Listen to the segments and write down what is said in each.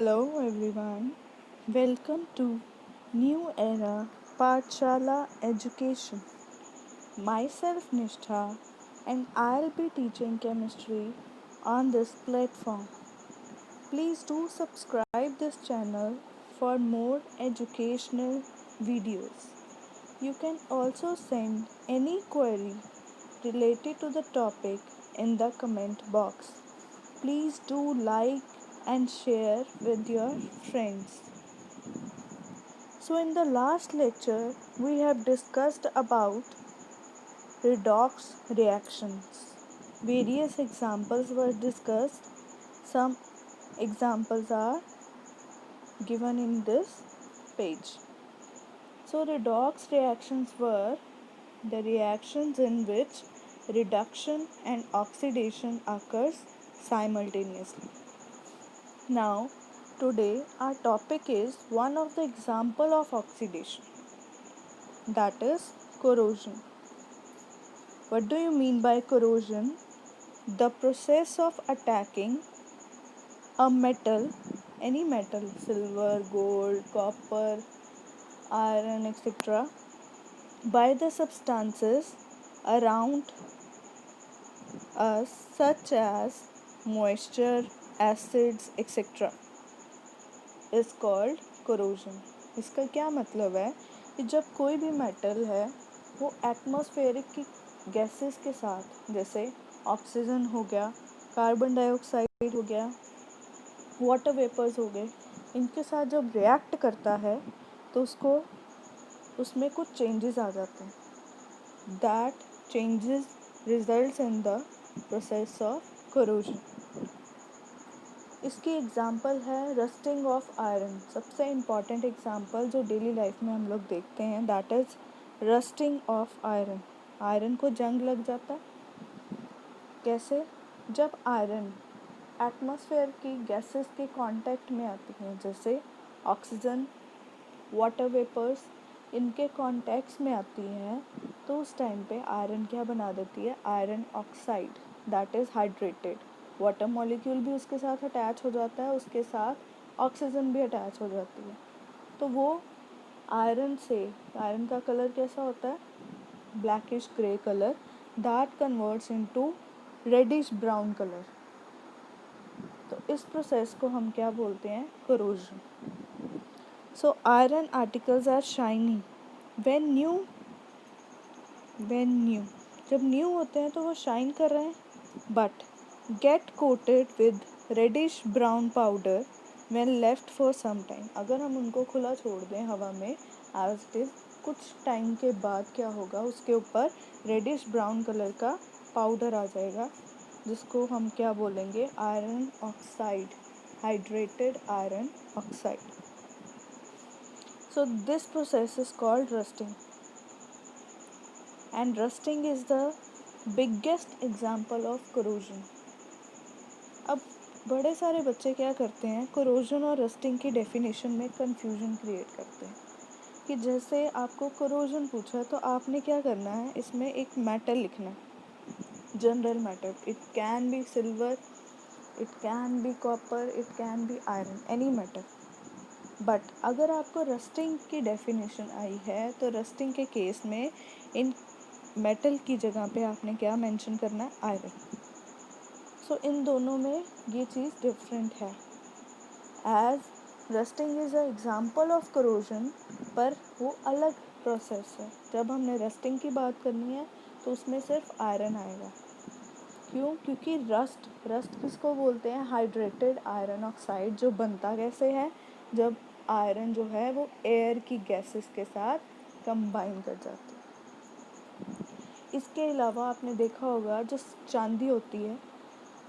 Hello everyone, welcome to New Era Pathshala Education. Myself Nishtha and I'll be teaching chemistry on this platform. Please do subscribe this channel for more educational videos. You can also send any query related to the topic in the comment box. Please do like and share with your friends. So in the last lecture we have discussed about redox reactions. Various examples were discussed. Some examples are given in this page. So redox reactions were the reactions in which reduction and oxidation occurs simultaneously. Now today our topic is one of the example of oxidation, that is corrosion. What do you mean by corrosion? The process of attacking a metal, any metal, silver, gold, copper, iron, etc., by the substances around us, such as moisture, acids, etc., is called corrosion. इसका क्या मतलब है कि जब कोई भी metal है वो एटमॉस्फेरिक की गैसेस के साथ, जैसे ऑक्सीजन हो गया, कार्बन डाइऑक्साइड हो गया, वाटर वेपर्स हो गए, इनके साथ जब रिएक्ट करता है तो उसमें कुछ चेंजेस आ जाते हैं. That changes results in the process of corrosion. इसकी एग्जाम्पल है रस्टिंग ऑफ आयरन. सबसे इम्पॉर्टेंट एग्जाम्पल जो डेली लाइफ में हम लोग देखते हैं, that is rusting of iron. Iron को जंग लग जाता है. कैसे? जब आयरन एटमॉस्फेयर की गैसेस के कांटेक्ट में आती हैं, जैसे ऑक्सीजन, वाटर वेपर्स, इनके कांटेक्ट्स में आती हैं, तो उस टाइम पे आयरन क्या बना देती है? Iron oxide, that is hydrated. Water molecule भी उसके साथ अटैच हो जाता है, उसके साथ ऑक्सीजन भी अटैच हो जाती है. तो वो आयरन का कलर कैसा होता है? Blackish grey colour. That converts into reddish brown colour. तो इस प्रोसेस को हम क्या बोलते हैं? corrosion. So iron articles are shiny when new. जब न्यू होते हैं तो वो शाइन कर रहे हैं, but get coated with reddish brown powder when left for some time. अगर हम उनको खुला छोड़ दें हवा में एज इट इज़, कुछ टाइम के बाद क्या होगा? उसके ऊपर रेडिश ब्राउन कलर का पाउडर आ जाएगा, जिसको हम क्या बोलेंगे? Iron oxide, hydrated iron oxide. So this process is called rusting, and rusting is the biggest example of corrosion. अब बड़े सारे बच्चे क्या करते हैं? corrosion और rusting की डेफिनेशन में confusion क्रिएट करते हैं. कि जैसे आपको corrosion पूछा तो आपने क्या करना है? इसमें एक मेटल लिखना है, general metal. It can be silver, it can be copper, it can be iron, any metal. But अगर आपको रस्टिंग की डेफिनेशन आई है तो रस्टिंग के केस में इन मेटल की जगह पे आपने क्या मेंशन करना है? आयरन. सो इन दोनों में ये चीज़ डिफरेंट है. As rusting is a example of corrosion, पर वो अलग प्रोसेस है. जब हमने रस्टिंग की बात करनी है तो उसमें सिर्फ आयरन आएगा. क्यों? क्योंकि रस्ट किसको बोलते हैं? Hydrated iron oxide. जो बनता कैसे है? जब आयरन जो है वो एयर की गैसेस के साथ कंबाइन कर जाती है. इसके अलावा आपने देखा होगा जो चांदी होती है,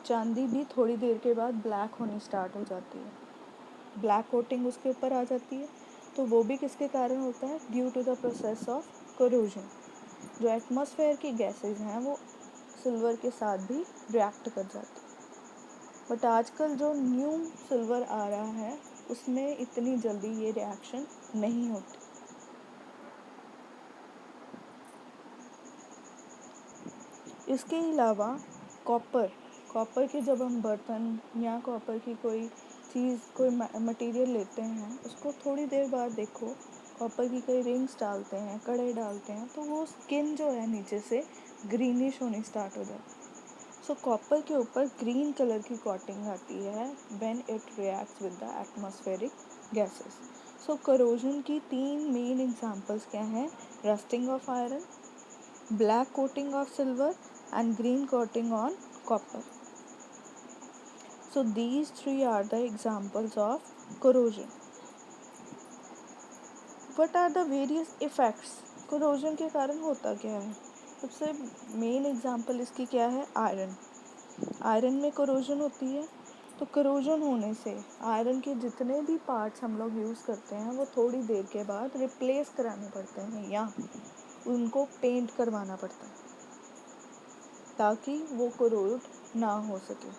चांदी भी थोड़ी देर के बाद ब्लैक होनी स्टार्ट हो जाती है, ब्लैक कोटिंग उसके ऊपर आ जाती है. तो वो भी किसके कारण होता है? Due to the process of corrosion. जो एटमॉस्फेयर की गैसेस हैं वो सिल्वर के साथ भी रिएक्ट कर जाती है. बट आजकल जो न्यू सिल्वर आ रहा है उसमें इतनी जल्दी ये रिएक्शन नहीं होती. इसके अलावा कॉपर के जब हम बर्तन या कॉपर की कोई चीज़ कोई मटेरियल लेते हैं, उसको थोड़ी देर बाद देखो कॉपर की कई रिंग्स डालते हैं, कड़े डालते हैं, तो वो स्किन जो है नीचे से ग्रीनिश होनी स्टार्ट हो जाती है। सो कॉपर के ऊपर ग्रीन कलर की कोटिंग आती है when it reacts with the atmospheric gases. So corrosion की 3 मेन एग्जांपल्स क्या हैं? Rusting of iron, black coating of silver, and green coating on copper. So these three are the examples of corrosion. What are the various effects? corrosion के कारण होता क्या है? सबसे main example इसकी क्या है? आयरन। आयरन में corrosion होती है, तो corrosion होने से आयरन के जितने भी पार्ट्स हम लोग यूज़ करते हैं वो थोड़ी देर के बाद रिप्लेस कराने पड़ते हैं या उनको पेंट करवाना पड़ता है ताकि वो corrode ना हो सके।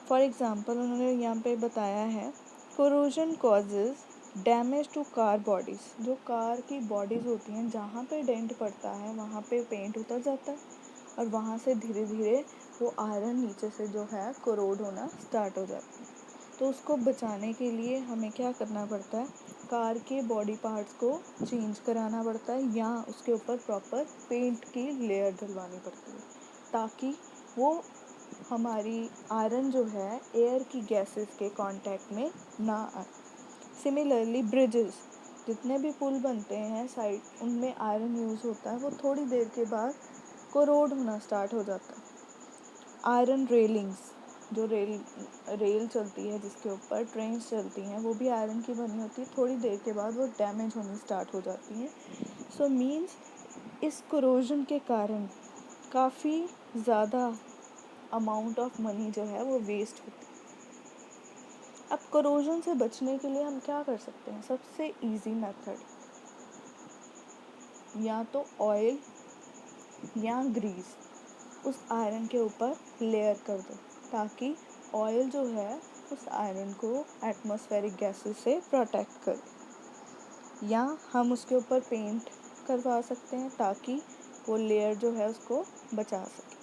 फॉर एग्ज़ाम्पल उन्होंने यहाँ पे बताया है corrosion causes damage to car bodies. जो कार की बॉडीज़ होती हैं जहाँ पे डेंट पड़ता है वहाँ पे पेंट उतर जाता है और वहाँ से धीरे धीरे वो आयरन नीचे से जो है corrode होना स्टार्ट हो जाती है। तो उसको बचाने के लिए हमें क्या करना पड़ता है? कार के बॉडी पार्ट्स को चेंज कराना पड़ता है या उसके ऊपर प्रॉपर पेंट की लेयर डलवानी पड़ती है ताकि वो हमारी आयरन जो है एयर की गैसेस के कांटेक्ट में ना आए। सिमिलरली ब्रिजेस, जितने भी पुल बनते हैं साइड उनमें आयरन यूज़ होता है, वो थोड़ी देर के बाद कोरोड होना स्टार्ट हो जाता है। आयरन रेलिंग्स, जो रेल चलती है जिसके ऊपर ट्रेन्स चलती हैं वो भी आयरन की बनी होती है, थोड़ी देर के बाद वो डैमेज होनी स्टार्ट हो जाती हैं। सो मीन्स इस कोरोजन के कारण काफ़ी ज़्यादा अमाउंट ऑफ मनी जो है वो वेस्ट होती है। अब कोरोजन से बचने के लिए हम क्या कर सकते हैं? सबसे इजी मेथड, या तो ऑयल या ग्रीस उस आयरन के ऊपर लेयर कर दो ताकि ऑयल जो है उस आयरन को एटमॉस्फेरिक गैसेस से प्रोटेक्ट करे, या हम उसके ऊपर पेंट करवा सकते हैं ताकि वो लेयर जो है उसको बचा सके।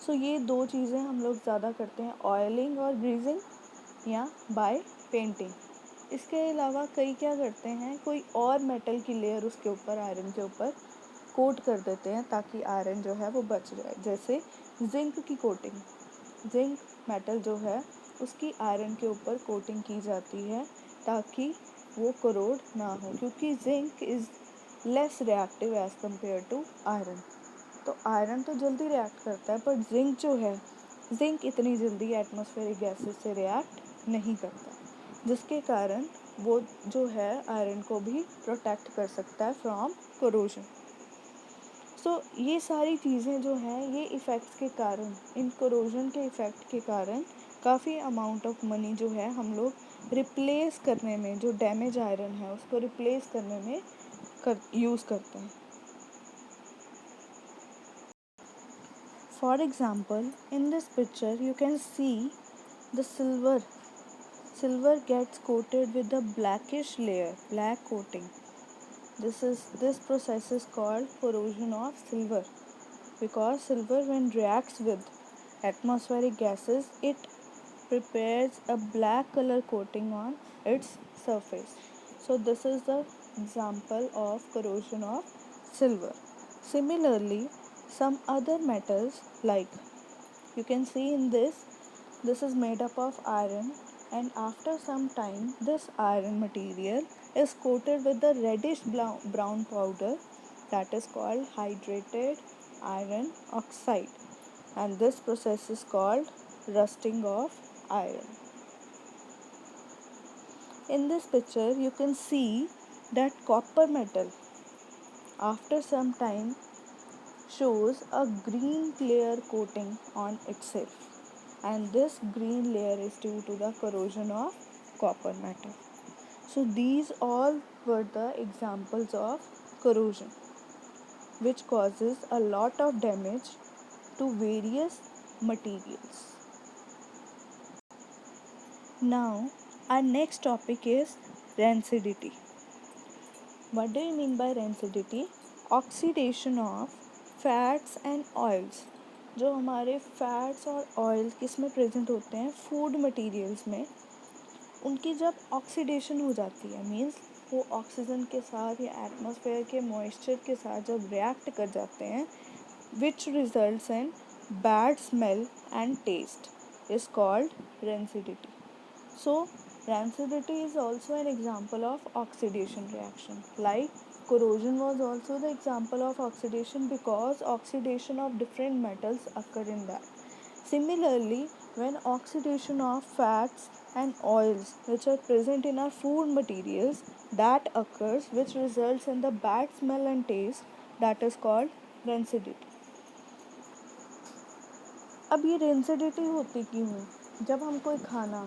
सो ये दो चीज़ें हम लोग ज़्यादा करते हैं, ऑयलिंग और ग्रीजिंग या बाय पेंटिंग। इसके अलावा कई क्या करते हैं, कोई और मेटल की लेयर उसके ऊपर आयरन के ऊपर कोट कर देते हैं ताकि आयरन जो है वो बच जाए। जैसे जिंक की कोटिंग, जिंक मेटल जो है उसकी आयरन के ऊपर कोटिंग की जाती है ताकि वो करोड ना हो, क्योंकि zinc is less reactive as compare to iron. तो आयरन तो जल्दी रिएक्ट करता है, पर जिंक जो है, जिंक इतनी जल्दी एटमॉस्फेरिक गैसेस से रिएक्ट नहीं करता, जिसके कारण वो जो है आयरन को भी प्रोटेक्ट कर सकता है फ्रॉम कोरोजन। सो ये सारी चीज़ें जो हैं ये इफ़ेक्ट्स के कारण, इन कोरोजन के इफ़ेक्ट के कारण काफ़ी अमाउंट ऑफ मनी जो है हम लोग रिप्लेस करने में, जो डैमेज आयरन है उसको रिप्लेस करने में यूज़ करते हैं। For example, in this picture you can see the silver gets coated with a blackish layer, black coating. This process is called corrosion of silver, because silver when reacts with atmospheric gases it prepares a black color coating on its surface. So this is the example of corrosion of silver. Similarly, some other metals, like you can see in this is made up of iron, and after some time this iron material is coated with the reddish brown powder that is called hydrated iron oxide, and this process is called rusting of iron. In this picture you can see that copper metal after some time shows a green layer coating on itself, and this green layer is due to the corrosion of copper metal. So these all were the examples of corrosion which causes a lot of damage to various materials. Now our next topic is rancidity. What do you mean by rancidity? Oxidation of fats and oils. जो हमारे fats और oil किस में present होते हैं? Food materials में, उनकी जब ऑक्सीडेशन हो जाती है, मीन्स वो ऑक्सीजन के साथ या एटमॉस्फेयर के मॉइस्चर के साथ जब रिएक्ट कर जाते हैं, which results in bad smell and taste, is called rancidity. So rancidity is also an example of oxidation reaction. Like corrosion was also the example of oxidation because oxidation of different metals occur in that. Similarly, when oxidation of fats and oils which are present in our food materials that occurs, which results in the bad smell and taste, that is called rancidity. अब ये rancidity होती क्यों है? जब हम कोई खाना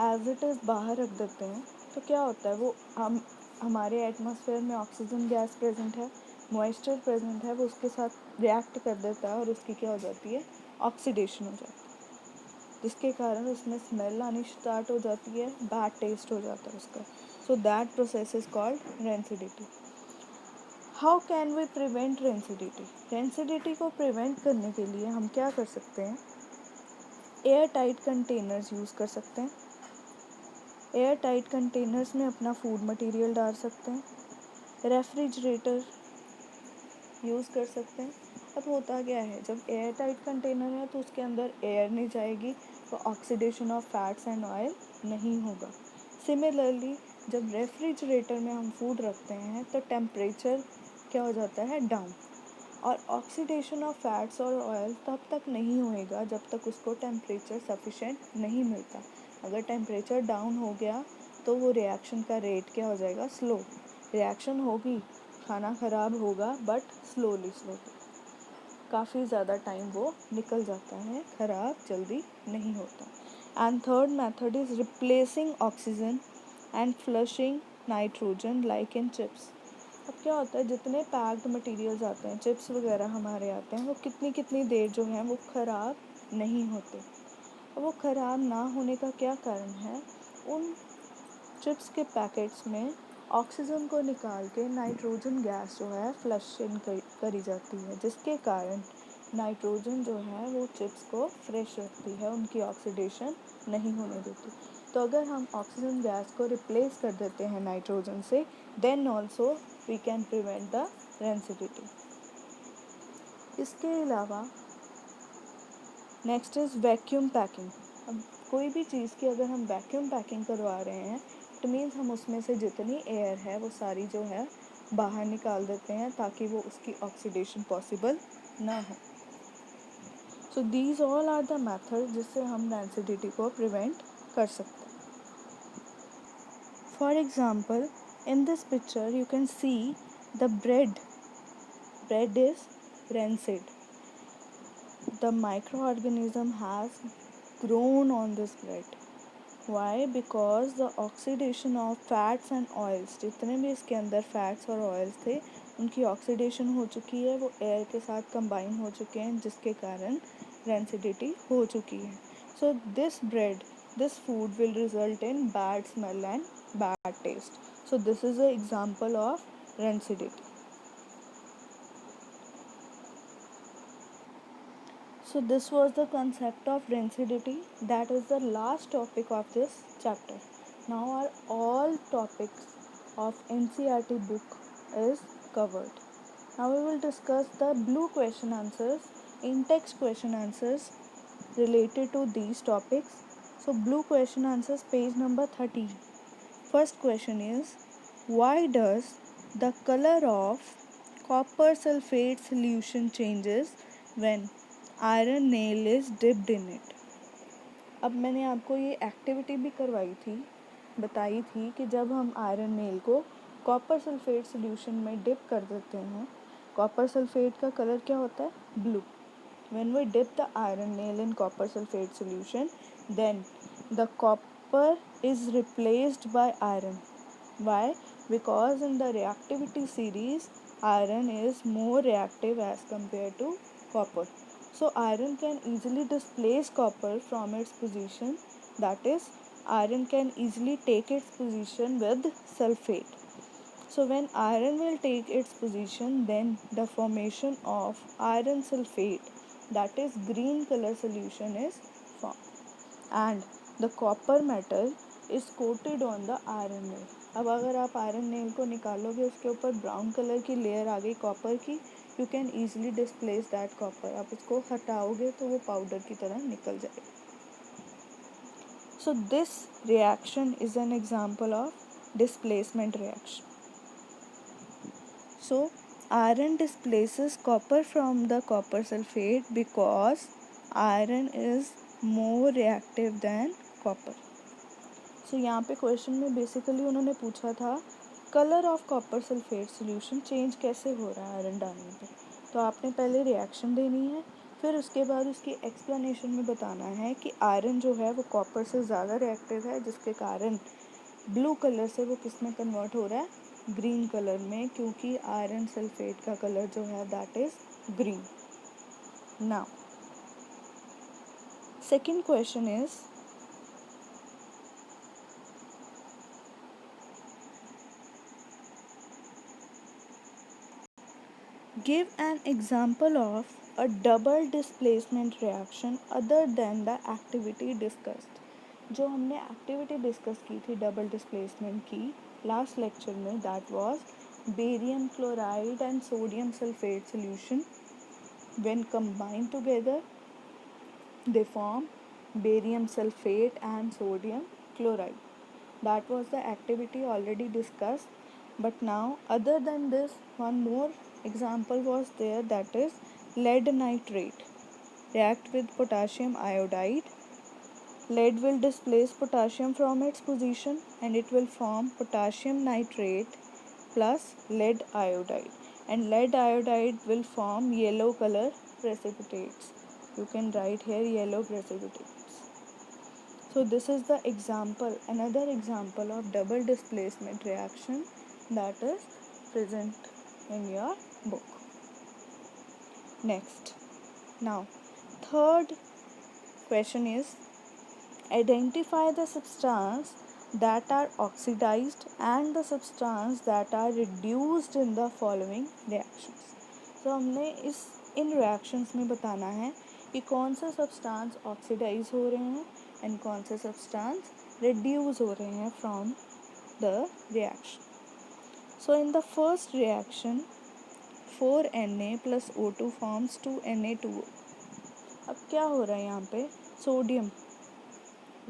as it is बाहर रख देते हैं तो क्या होता है, वो हम हमारे एटमॉस्फेयर में ऑक्सीजन गैस प्रेजेंट है, मॉइस्चर प्रेजेंट है, वो उसके साथ रिएक्ट कर देता है और उसकी क्या हो जाती है, ऑक्सीडेशन हो जाती है, जिसके कारण उसमें स्मेल आनी स्टार्ट हो जाती है, बैड टेस्ट हो जाता है उसका. So that process is called rancidity. How can we prevent rancidity? Rancidity को प्रिवेंट करने के लिए हम क्या कर सकते हैं? एयर टाइट कंटेनर्स यूज़ कर सकते हैं. एयर टाइट कंटेनर्स में अपना फूड मटेरियल डाल सकते हैं. रेफ्रिजरेटर यूज़ कर सकते हैं. अब होता क्या है, जब एयर टाइट कंटेनर है तो उसके अंदर एयर नहीं जाएगी, तो oxidation of fats and oil नहीं होगा. सिमिलरली जब रेफ्रिजरेटर में हम फूड रखते हैं तो टेम्परेचर क्या हो जाता है, डाउन. और ऑक्सीडेशन ऑफ फैट्स और ऑयल तब तक नहीं होएगा जब तक उसको टेम्परेचर सफिशेंट नहीं मिलता. अगर टेम्परेचर डाउन हो गया तो वो रिएक्शन का रेट क्या हो जाएगा, स्लो. रिएक्शन होगी, खाना ख़राब होगा, बट स्लोली काफ़ी ज़्यादा टाइम वो निकल जाता है, ख़राब जल्दी नहीं होता. And third method is replacing oxygen and flushing nitrogen like in chips. अब क्या होता है, जितने पैक्ड मटेरियल्स आते हैं, चिप्स वगैरह हमारे आते हैं, वो कितनी कितनी देर जो है वो ख़राब नहीं होते. अब वो ख़राब ना होने का क्या कारण है, उन चिप्स के पैकेट्स में ऑक्सीजन को निकाल के नाइट्रोजन गैस जो है फ्लश इन करी जाती है, जिसके कारण नाइट्रोजन जो है वो चिप्स को फ्रेश रखती है, उनकी ऑक्सीडेशन नहीं होने देती. तो अगर हम ऑक्सीजन गैस को रिप्लेस कर देते हैं नाइट्रोजन से, then also we can prevent the rancidity. इसके अलावा नेक्स्ट इज़ वैक्यूम पैकिंग. अब कोई भी चीज़ की अगर हम वैक्यूम पैकिंग करवा रहे हैं, इट मीन्स हम उसमें से जितनी एयर है वो सारी जो है बाहर निकाल देते हैं ताकि वो उसकी ऑक्सीडेशन पॉसिबल ना हो. So these all are the method जिससे हम रेंसिडिटी को प्रिवेंट कर सकते हैं. For example, in this picture you can see the bread is rancid. The microorganism has grown on this bread. Why? Because the oxidation of fats and oils, जितने भी इसके अंदर फैट्स और ऑयल्स थे उनकी ऑक्सीडेशन हो चुकी है, वो एयर के साथ कंबाइन हो चुके हैं, जिसके कारण रेंसिडिटी हो चुकी है. So this food will result in bad smell and bad taste. So this is a example of rancidity. So this was the concept of rancidity. That is the last topic of this chapter. Now our all topics of NCERT book is covered. Now we will discuss the blue question answers, in-text question answers related to these topics. So blue question answers, page number 13. First question is, why does the color of copper sulfate solution changes when iron nail is dipped in it? अब मैंने आपको ये activity भी करवाई थी, बताई थी कि जब हम आयरन नेल को कॉपर सल्फेट सॉल्यूशन में डिप कर देते हैं, कॉपर सल्फेट का कलर क्या होता है, blue. When we dip the iron nail in copper sulphate solution, then the copper is replaced by iron. Why? Because in the reactivity series, iron is more reactive as compared to copper. So iron can easily displace copper from its position. That is, iron can easily take its position with sulfate. So when iron will take its position, then the formation of iron sulfate, that is green color solution, is formed. And the copper metal is coated on the iron nail. अब अगर आप iron nail को निकालोगे, उसके ऊपर brown colour की layer आ गई copper की, you can easily displace that copper. आप उसको हटाओगे तो वो पाउडर की तरह निकल जाएगा. So this reaction is an example of displacement reaction. So iron displaces copper from the copper sulfate because iron is more reactive than copper. So यहाँ पे क्वेश्चन में बेसिकली उन्होंने पूछा था colour of copper sulphate solution change कैसे हो रहा है आयरन डालने पे. तो आपने पहले रिएक्शन देनी है, फिर उसके बाद उसकी एक्सप्लेनेशन में बताना है कि आयरन जो है वो कॉपर से ज़्यादा रिएक्टिव है, जिसके कारण ब्लू कलर से वो किस में कन्वर्ट हो रहा है, ग्रीन कलर में, क्योंकि आयरन सल्फेट का कलर जो है that is green. Now second question is give an example of a double displacement reaction other than the activity discussed. जो हमने एक्टिविटी डिस्कस की थी डबल डिस्प्लेसमेंट की लास्ट लेक्चर में, that was barium chloride and sodium sulphate solution. When combined together they form barium sulfate and sodium chloride. That was the activity already discussed. But now, other than this, one more example was there, that is lead nitrate. React with potassium iodide. Lead will displace potassium from its position and it will form potassium nitrate plus lead iodide. And lead iodide will form yellow color precipitates. You can write here yellow precipitates. So this is the example, another example of double displacement reaction that is present in your book. Next, now third question is identify the substance that are oxidized and the substance that are reduced in the following reactions. So हमने इन reactions में बताना है कि कौन से substance oxidize हो रहे हैं and कौन से substance reduce हो रहे हैं from the reaction. So in the first reaction 4Na plus O2 forms 2Na2O. अब क्या हो रहा है यहाँ पे, सोडियम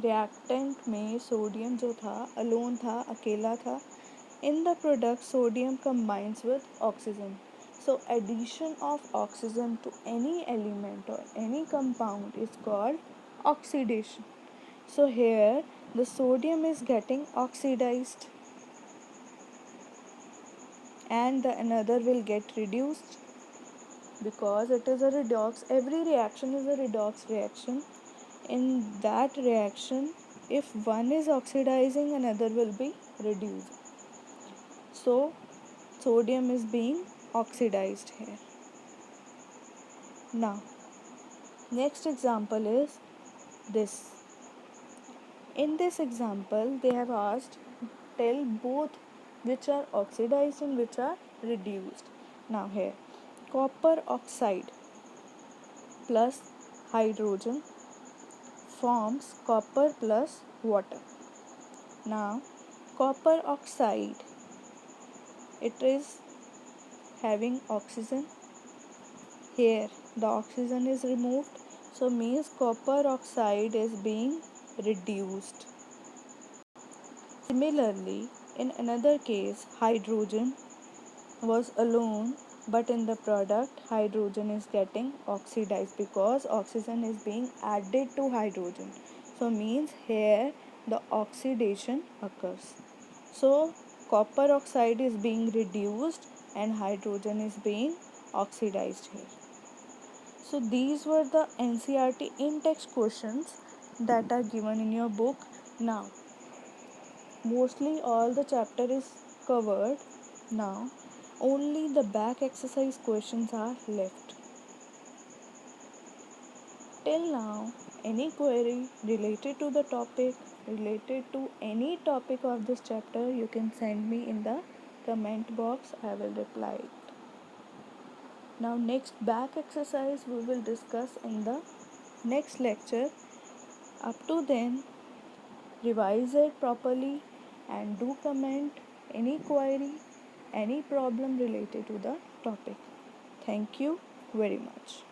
रिएक्टेंट में सोडियम जो था अलोन था, अकेला था. In the product sodium combines with oxygen. So addition of oxygen to any element or any compound is called oxidation. So here the sodium is getting oxidized and the another will get reduced because it is a redox. Every reaction is a redox reaction. In that reaction, if one is oxidizing, another will be reducing. So sodium is being oxidized here. Now next example is this. In this example they have asked tell both which are oxidized and which are reduced. Now here copper oxide plus hydrogen forms copper plus water. Now copper oxide, it is having oxygen. Here the oxygen is removed, so means copper oxide is being reduced. Similarly, in another case hydrogen was alone, but in the product hydrogen is getting oxidized because oxygen is being added to hydrogen. So means here the oxidation occurs. So copper oxide is being reduced and hydrogen is being oxidized here. So these were the NCERT in-text questions that are given in your book. Now mostly all the chapter is covered. Now only the back exercise questions are left. Till now, any query related to the topic, related to any topic of this chapter, you can send me in the comment box. I will reply it. Now next back exercise we will discuss in the next lecture. Up to then, revise it properly, and do comment any query, any problem related to the topic. Thank you very much.